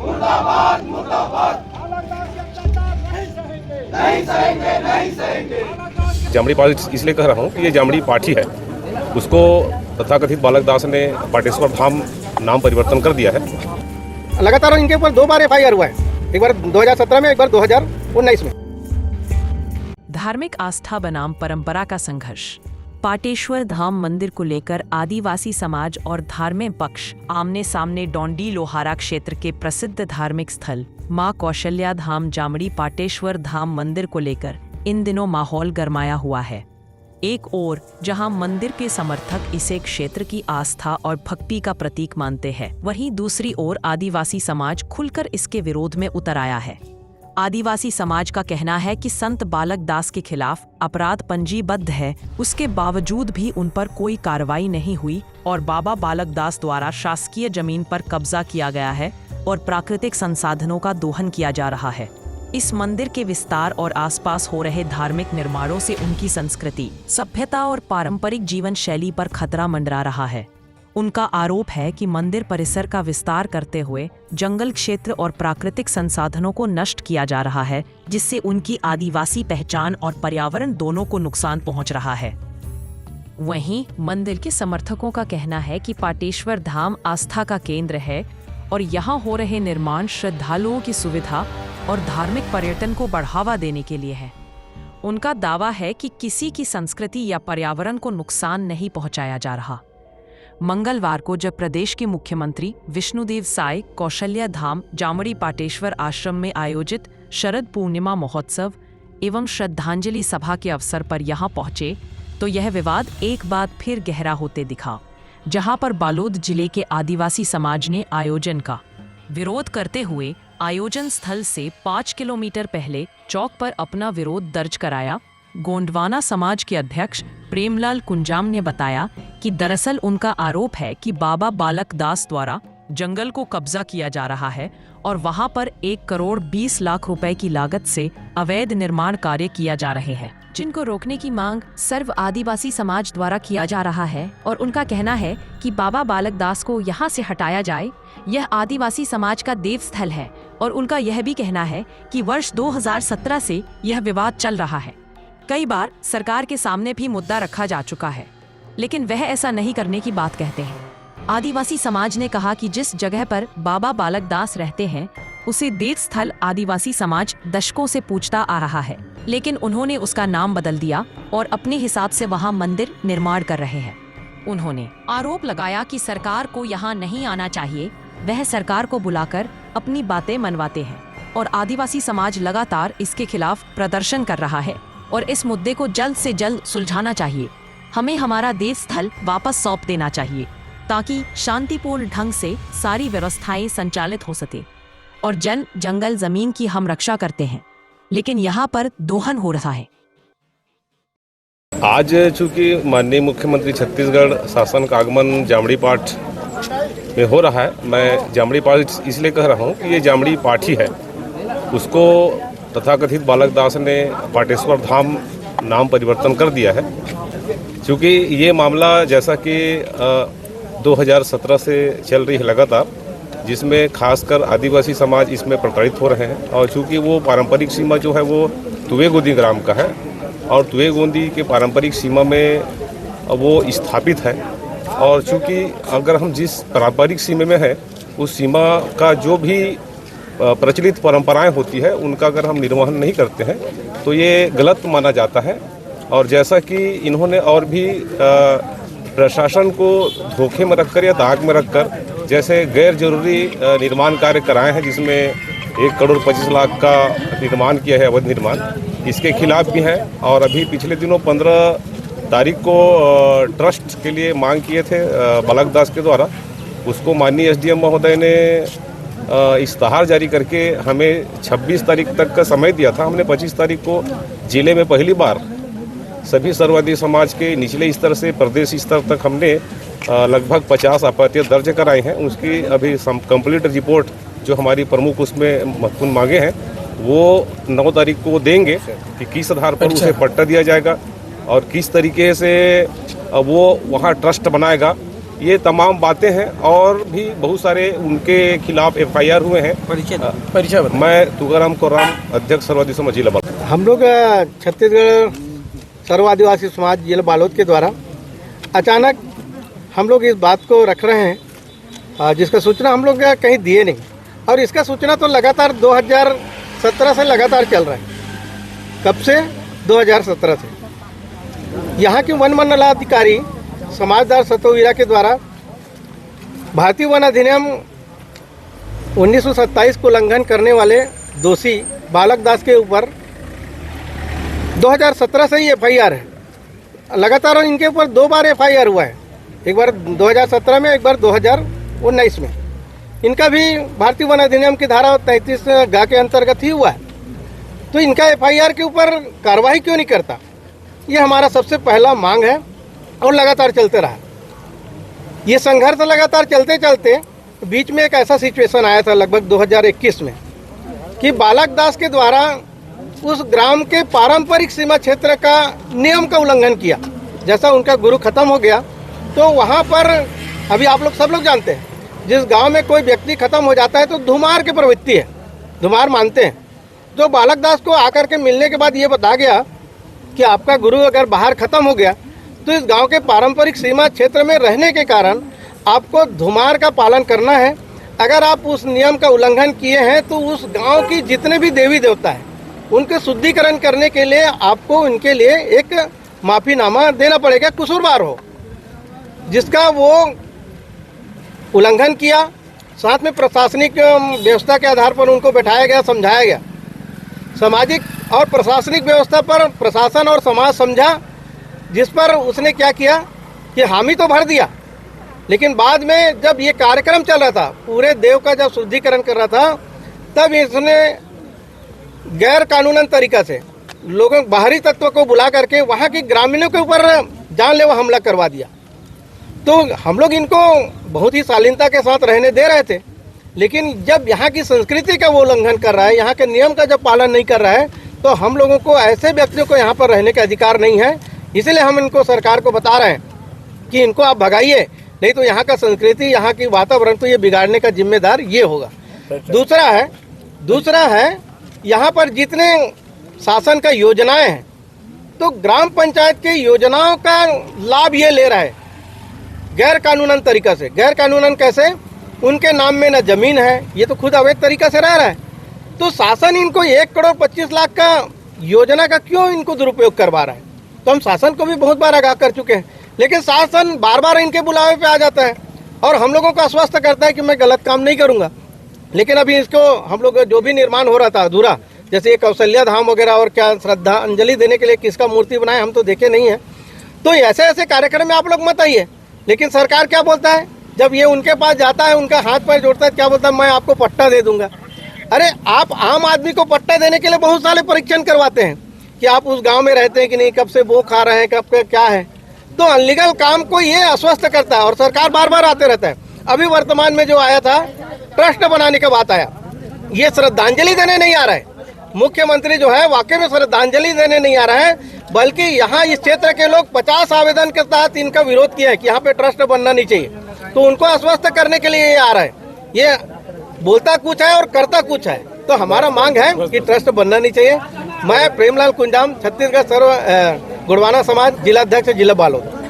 मुर्दाबाद मुर्दाबाद। नहीं सहेंगे नहीं सहेंगे। जामड़ी पाठ इसलिए कह रहा हूँ कि ये जामड़ी पाठी है, उसको तथाकथित बालक दास ने पाटेश्वर धाम नाम परिवर्तन कर दिया है। लगातार इनके ऊपर 2 बार FIR हुआ है, एक बार 2017 में, एक बार 2019 में। धार्मिक आस्था बनाम परंपरा का संघर्ष। पाटेश्वर धाम मंदिर को लेकर आदिवासी समाज और धार्मिक पक्ष आमने सामने। डोंडी लोहारा क्षेत्र के प्रसिद्ध धार्मिक स्थल मां कौशल्या धाम जामड़ी पाटेश्वर धाम मंदिर को लेकर इन दिनों माहौल गरमाया हुआ है। एक ओर जहां मंदिर के समर्थक इसे क्षेत्र की आस्था और भक्ति का प्रतीक मानते हैं, वहीं दूसरी ओर आदिवासी समाज खुलकर इसके विरोध में उतर आया है। आदिवासी समाज का कहना है कि संत बालक दास के खिलाफ अपराध पंजीबद्ध है, उसके बावजूद भी उन पर कोई कार्रवाई नहीं हुई और बाबा बालक दास द्वारा शासकीय जमीन पर कब्जा किया गया है और प्राकृतिक संसाधनों का दोहन किया जा रहा है। इस मंदिर के विस्तार और आसपास हो रहे धार्मिक निर्माणों से उनकी संस्कृति, सभ्यता और पारंपरिक जीवन शैली पर खतरा मंडरा रहा है। उनका आरोप है कि मंदिर परिसर का विस्तार करते हुए जंगल क्षेत्र और प्राकृतिक संसाधनों को नष्ट किया जा रहा है, जिससे उनकी आदिवासी पहचान और पर्यावरण दोनों को नुकसान पहुंच रहा है। वहीं मंदिर के समर्थकों का कहना है कि पाटेश्वर धाम आस्था का केंद्र है और यहाँ हो रहे निर्माण श्रद्धालुओं की सुविधा और धार्मिक पर्यटन को बढ़ावा देने के लिए है। उनका दावा है कि किसी की संस्कृति या पर्यावरण को नुकसान नहीं पहुंचाया जा रहा। मंगलवार को जब प्रदेश के मुख्यमंत्री विष्णुदेव साय कौशल्या धाम जामड़ी पाटेश्वर आश्रम में आयोजित शरद पूर्णिमा महोत्सव एवं श्रद्धांजलि सभा के अवसर पर यहां पहुंचे, तो यह विवाद एक बार फिर गहरा होते दिखा। जहां पर बालोद जिले के आदिवासी समाज ने आयोजन का विरोध करते हुए आयोजन स्थल से 5 किलोमीटर पहले चौक पर अपना विरोध दर्ज कराया। गोंडवाना समाज के अध्यक्ष प्रेमलाल कुंजाम ने बताया कि दरअसल उनका आरोप है कि बाबा बालक दास द्वारा जंगल को कब्जा किया जा रहा है और वहां पर 1 करोड़ 20 लाख रुपए की लागत से अवैध निर्माण कार्य किया जा रहे हैं, जिनको रोकने की मांग सर्व आदिवासी समाज द्वारा किया जा रहा है। और उनका कहना है कि बाबा बालक दास को यहाँ से हटाया जाए। यह आदिवासी समाज का देव स्थल है और उनका यह भी कहना है कि वर्ष 2017 से यह विवाद चल रहा है। कई बार सरकार के सामने भी मुद्दा रखा जा चुका है, लेकिन वह ऐसा नहीं करने की बात कहते हैं। आदिवासी समाज ने कहा कि जिस जगह पर बाबा बालक दास रहते हैं उसे देव स्थल आदिवासी समाज दशकों से पूछता आ रहा है, लेकिन उन्होंने उसका नाम बदल दिया और अपने हिसाब से वहां मंदिर निर्माण कर रहे हैं। उन्होंने आरोप लगाया कि सरकार को यहाँ नहीं आना चाहिए, वह सरकार को बुलाकर अपनी बातें मनवाते हैं और आदिवासी समाज लगातार इसके खिलाफ प्रदर्शन कर रहा है और इस मुद्दे को जल्द से जल्द सुलझाना चाहिए। हमें हमारा देव स्थल वापस सौंप देना चाहिए ताकि शांतिपूर्ण ढंग से सारी व्यवस्थाएं संचालित हो सके। और जंगल जमीन की हम रक्षा करते हैं, लेकिन यहाँ पर दोहन हो रहा है। आज चूंकि माननीय मुख्यमंत्री छत्तीसगढ़ शासन का आगमन जामड़ी पाठ में हो रहा है, मैं जामड़ी पाठ इसलिए कह रहा हूँ कि ये जामड़ी पाठी है, उसको तथाकथित बालक दास ने पाटेश्वर धाम नाम परिवर्तन कर दिया है। क्योंकि ये मामला जैसा कि 2017 से चल रही है लगातार, जिसमें खासकर आदिवासी समाज इसमें प्रताड़ित हो रहे हैं। और चूँकि वो पारंपरिक सीमा जो है वो तुवेगोंदी ग्राम का है और तुवेगोंदी के पारंपरिक सीमा में वो स्थापित है। और चूँकि अगर हम जिस पारंपरिक सीमा में है उस सीमा का जो भी प्रचलित परंपराएं होती है उनका अगर हम निर्वहन नहीं करते हैं तो ये गलत माना जाता है। और जैसा कि इन्होंने और भी प्रशासन को धोखे में रखकर या दाग में रखकर जैसे गैर जरूरी निर्माण कार्य कराए हैं, जिसमें 1 करोड़ 25 लाख का निर्माण किया है, अवैध निर्माण, इसके खिलाफ भी हैं। और अभी पिछले दिनों 15 तारीख को ट्रस्ट के लिए मांग किए थे बालक दास के द्वारा, उसको माननीय SDM महोदय ने इश्तहार जारी करके हमें 26 तारीख तक का समय दिया था। हमने 25 तारीख को जिले में पहली बार सभी सर्वाधिक समाज के निचले स्तर से प्रदेश स्तर तक हमने लगभग 50 आपत्तियां दर्ज कराई हैं। उसकी अभी कंप्लीट रिपोर्ट जो हमारी प्रमुख उसमें महत्वपूर्ण मांगे हैं वो 9 तारीख को देंगे कि किस आधार पर उसे पट्टा दिया जाएगा और किस तरीके से वो वहाँ ट्रस्ट बनाएगा ये तमाम बातें हैं और भी बहुत सारे उनके खिलाफ FIR हुए हैं। परिचय मैं तुकाराम कोराम, अध्यक्ष सर्वआदिवासी समाज जिला बालोद। हम लोग छत्तीसगढ़ सर्व आदिवासी समाज जिला बालोद के द्वारा अचानक हम लोग इस बात को रख रहे हैं जिसका सूचना हम लोग कहीं दिए नहीं, और इसका सूचना तो लगातार 2017 से लगातार चल रहा है। कब से? 2017 से। यहाँ के वन मंडलाधिकारी समाजदार सतोवीरा के द्वारा भारतीय वन अधिनियम 1927 को उल्लंघन करने वाले दोषी बालक दास के ऊपर 2017 से ही FIR है। लगातार इनके ऊपर 2 बार FIR हुआ है, एक बार 2017 में, एक बार 2019 में। इनका भी भारतीय वन अधिनियम की धारा 33 ग के अंतर्गत ही हुआ है। तो इनका FIR के ऊपर कार्रवाई क्यों नहीं करता, ये हमारा सबसे पहला मांग है और लगातार चलते रहा। ये संघर्ष लगातार चलते चलते बीच में एक ऐसा सिचुएशन आया था लगभग 2021 में कि बालक दास के द्वारा उस ग्राम के पारंपरिक सीमा क्षेत्र का नियम का उल्लंघन किया। जैसा उनका गुरु खत्म हो गया तो वहाँ पर अभी आप लोग सब लोग जानते हैं, जिस गांव में कोई व्यक्ति खत्म हो जाता है तो धुमार की प्रवृत्ति है, धुमार मानते हैं। तो बालक दास को आकर के मिलने के बाद ये बता गया कि आपका गुरु अगर बाहर खत्म हो गया तो इस गांव के पारंपरिक सीमा क्षेत्र में रहने के कारण आपको धुमार का पालन करना है। अगर आप उस नियम का उल्लंघन किए हैं तो उस गांव की जितने भी देवी देवता हैं उनके शुद्धिकरण करने के लिए आपको उनके लिए एक माफीनामा देना पड़ेगा, कसूरवार हो जिसका वो उल्लंघन किया। साथ में प्रशासनिक व्यवस्था के आधार पर उनको बैठाया गया, समझाया गया। सामाजिक और प्रशासनिक व्यवस्था पर प्रशासन और समाज समझा, जिस पर उसने क्या किया कि हामी तो भर दिया, लेकिन बाद में जब ये कार्यक्रम चल रहा था, पूरे देव का जब शुद्धिकरण कर रहा था, तब इसने गैर कानूनन तरीका से लोगों बाहरी तत्व को बुला करके वहाँ के ग्रामीणों के ऊपर जानलेवा हमला करवा दिया। तो हम लोग इनको बहुत ही शालीनता के साथ रहने दे रहे थे, लेकिन जब यहाँ की संस्कृति का वो उल्लंघन कर रहा है, यहाँ के नियम का जब पालन नहीं कर रहा है, तो हम लोगों को ऐसे व्यक्तियों को यहाँ पर रहने का अधिकार नहीं है। इसलिए हम इनको सरकार को बता रहे हैं कि इनको आप भगाइए, नहीं तो यहाँ का संस्कृति, यहाँ की वातावरण तो ये बिगाड़ने का जिम्मेदार ये होगा। दूसरा है यहाँ पर जितने शासन का योजनाएं हैं, तो ग्राम पंचायत की योजनाओं का लाभ ये ले रहा है गैर कानूनन तरीका से। गैर कानूनन कैसे? उनके नाम में न जमीन है, ये तो खुद अवैध तरीका से रह रहा है। तो शासन इनको 1,25,00,000 का योजना का क्यों इनको दुरुपयोग करवा रहा है? तो हम शासन को भी बहुत बार आगाह कर चुके हैं, लेकिन शासन बार बार इनके बुलावे पे आ जाता है और हम लोगों को आश्वस्त करता है कि मैं गलत काम नहीं करूंगा। लेकिन अभी इसको हम लोग जो भी निर्माण हो रहा था अधूरा, जैसे ये कौशल्या धाम वगैरह और क्या श्रद्धांजलि देने के लिए किसका मूर्ति बनाए हम तो देखे नहीं है। तो ऐसे ऐसे कार्यक्रम में आप लोग मत आइए। लेकिन सरकार क्या बोलता है, जब ये उनके पास जाता है, उनका हाथ पैर जोड़ता है, क्या बोलता है, मैं आपको पट्टा दे दूंगा। अरे आप आम आदमी को पट्टा देने के लिए बहुत सारे परीक्षण करवाते हैं कि आप उस गांव में रहते हैं कि नहीं, कब से वो खा रहे हैं, कब का क्या है। तो अनलीगल काम को ये आश्वस्त करता है और सरकार बार बार आते रहता है। अभी वर्तमान में जो आया था ट्रस्ट बनाने का बात आया, ये श्रद्धांजलि देने नहीं आ रहा है। मुख्यमंत्री जो है वाकई में श्रद्धांजलि देने नहीं आ रहा है, बल्कि यहाँ इस क्षेत्र के लोग 50 आवेदन के तहत इनका विरोध किया है कि यहाँ पे ट्रस्ट बनना नहीं चाहिए, तो उनको आश्वस्त करने के लिए ये आ रहा है। ये बोलता कुछ है और करता कुछ है। तो हमारा मांग है कि ट्रस्ट बनना नहीं चाहिए। मैं प्रेमलाल कुंजाम, छत्तीसगढ़ सर्व गुड़वाना समाज जिला अध्यक्ष, जिला बालोद।